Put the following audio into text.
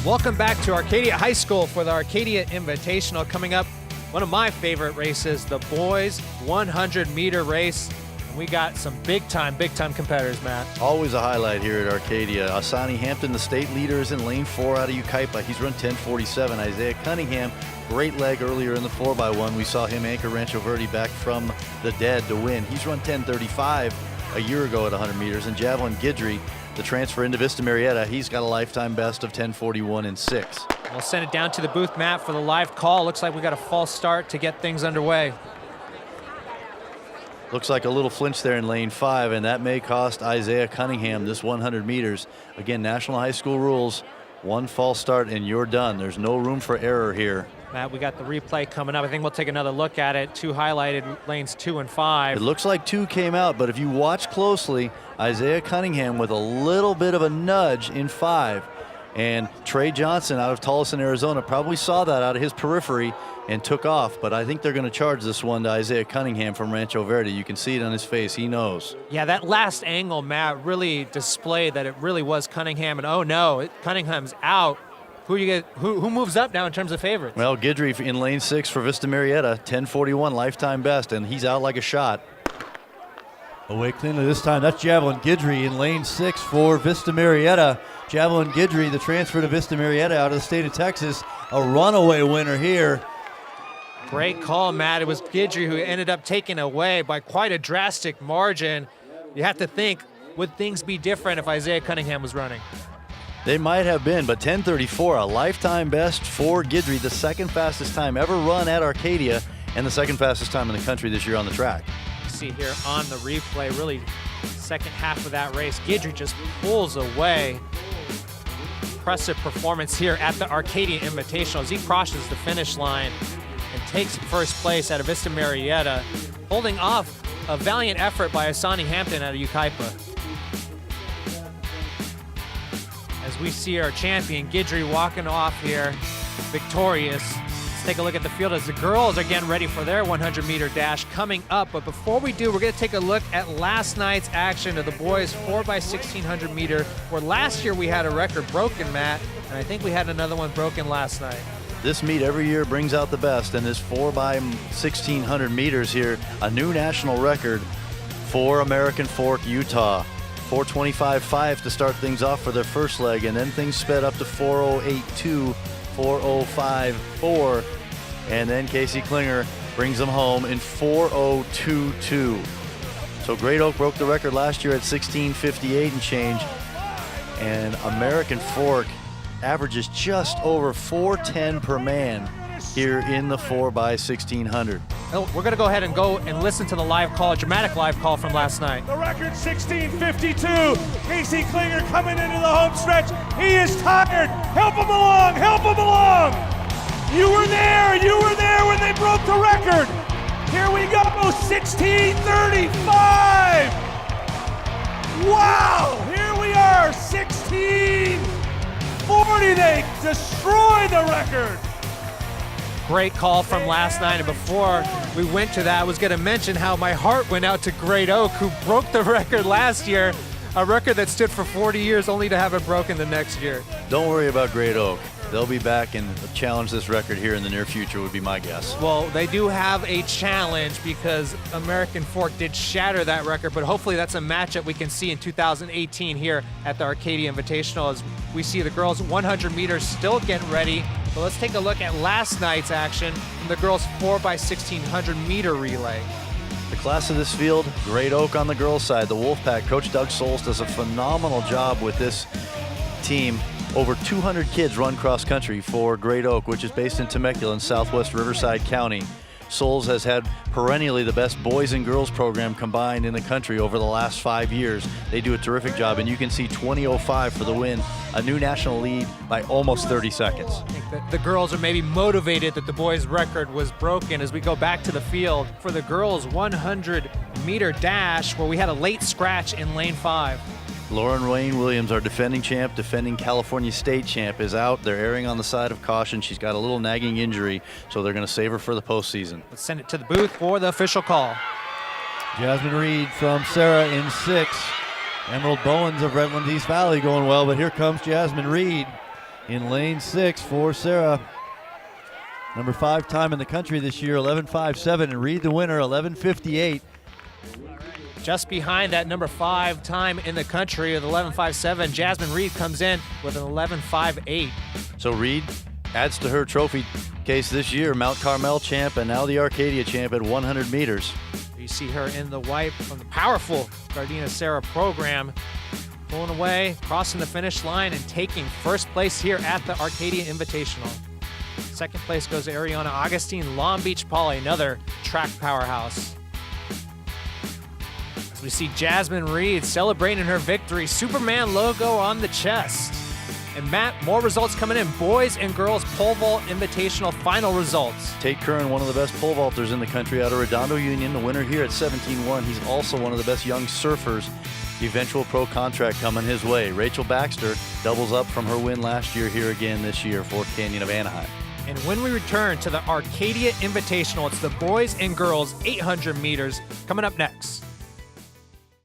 Welcome back to Arcadia High School for the Arcadia Invitational. Coming up, one of my favorite races, the boys 100-meter race. And we got some big-time competitors, Matt. Always a highlight here at Arcadia. Asani Hampton, the state leader, is in lane 4 out of Yucaipa. He's run 10:47. Isaiah Cunningham, great leg earlier in the 4x1. We saw him anchor Rancho Verde back from the dead to win. He's run 10:35 a year ago at 100 meters. And Javelin Guidry, the transfer into Vista Marietta, he's got a lifetime best of 10:41 and 6. We'll send it down to the booth, Matt, for the live call. Looks like we got a false start to get things underway. Looks like a little flinch there in lane 5, and that may cost Isaiah Cunningham this 100 meters. Again, National High School rules, one false start and you're done. There's no room for error here. Matt, we got the replay coming up. I think we'll take another look at it. 2 highlighted, lanes 2 and 5. It looks like 2 came out, but if you watch closely, Isaiah Cunningham with a little bit of a nudge in 5. And Trey Johnson out of Tolleson, Arizona probably saw that out of his periphery and took off. But I think they're going to charge this one to Isaiah Cunningham from Rancho Verde. You can see it on his face. He knows. Yeah, that last angle, Matt, really displayed that it really was Cunningham. And oh no, Cunningham's out. Who moves up now in terms of favorites? Well, Guidry in lane 6 for Vista Marietta, 10:41 lifetime best, and he's out like a shot. Away cleanly this time. That's Javelin Guidry in lane 6 for Vista Marietta. Javelin Guidry, the transfer to Vista Marietta out of the state of Texas, a runaway winner here. Great call, Matt. It was Guidry who ended up taking away by quite a drastic margin. You have to think, would things be different if Isaiah Cunningham was running? They might have been, but 10:34, a lifetime best for Guidry, the second fastest time ever run at Arcadia, and the second fastest time in the country this year on the track. You see here on the replay, really second half of that race, Guidry just pulls away. Impressive performance here at the Arcadia Invitational as he crosses the finish line and takes first place out of Vista Marietta, holding off a valiant effort by Asani Hampton out of Yucaipa. As we see our champion, Guidry, walking off here, victorious. Let's take a look at the field as the girls are getting ready for their 100-meter dash coming up. But before we do, we're going to take a look at last night's action of the boys 4x1600 meter, where last year we had a record broken, Matt, and I think we had another one broken last night. This meet every year brings out the best, and this 4x1600 meters here, a new national record for American Fork, Utah. 4:25.5 to start things off for their first leg, and then things sped up to 4:08.2, 4:05.4, and then Casey Klinger brings them home in 4:02.2. So Great Oak broke the record last year at 16:58 and change, and American Fork averages just over 4:10 per man here in the 4x1600. We're going to go ahead and listen to the live call, a dramatic live call from last night. The record 16:52. Casey Klinger coming into the home stretch. He is tired. Help him along. Help him along. You were there when they broke the record. Here we go. 16:35. Wow. Here we are. 16:40. They destroy the record. Great call from last night, and before we went to that, I was going to mention how my heart went out to Great Oak, who broke the record last year, a record that stood for 40 years only to have it broken the next year. Don't worry about Great Oak. They'll be back and challenge this record here in the near future would be my guess. Well, they do have a challenge because American Fork did shatter that record, but hopefully that's a matchup we can see in 2018 here at the Arcadia Invitational as we see the girls 100 meters still getting ready. But let's take a look at last night's action from the girls 4x1600 meter relay. The class of this field, Great Oak on the girls' side. The Wolfpack, Coach Doug Souls does a phenomenal job with this team. Over 200 kids run cross country for Great Oak, which is based in Temecula in southwest Riverside County. Souls has had perennially the best boys and girls program combined in the country over the last 5 years. They do a terrific job, and you can see 20:05 for the win, a new national lead by almost 30 seconds. I think that the girls are maybe motivated that the boys' record was broken as we go back to the field for the girls' 100-meter dash, where we had a late scratch in lane 5. Lauren Wayne Williams, our defending champ, defending California state champ, is out. They're erring on the side of caution. She's got a little nagging injury, so they're going to save her for the postseason. Let's send it to the booth for the official call. Jasmine Reed from Sarah in 6. Emerald Bowens of Redlands East Valley going well, but here comes Jasmine Reed. in lane 6 for Sarah. Number 5 time in the country this year, 11.57, and Reed the winner, 11.58. Just behind that number 5 time in the country with 11.57, Jasmine Reed comes in with an 11.58. So Reed adds to her trophy case this year, Mount Carmel champ and now the Arcadia champ at 100 meters. You see her in the white from the powerful Gardena Sarah program, pulling away, crossing the finish line, and taking first place here at the Arcadia Invitational. Second place goes to Ariana Augustine, Long Beach Poly, another track powerhouse. As we see Jasmine Reed celebrating her victory, Superman logo on the chest. And Matt, more results coming in. Boys and girls pole vault invitational final results. Tate Curran, one of the best pole vaulters in the country out of Redondo Union, the winner here at 17-1. He's also one of the best young surfers. Eventual pro contract coming his way. Rachel Baxter doubles up from her win last year here again this year for Canyon of Anaheim. And when we return to the Arcadia Invitational, it's the boys and girls 800 meters coming up next.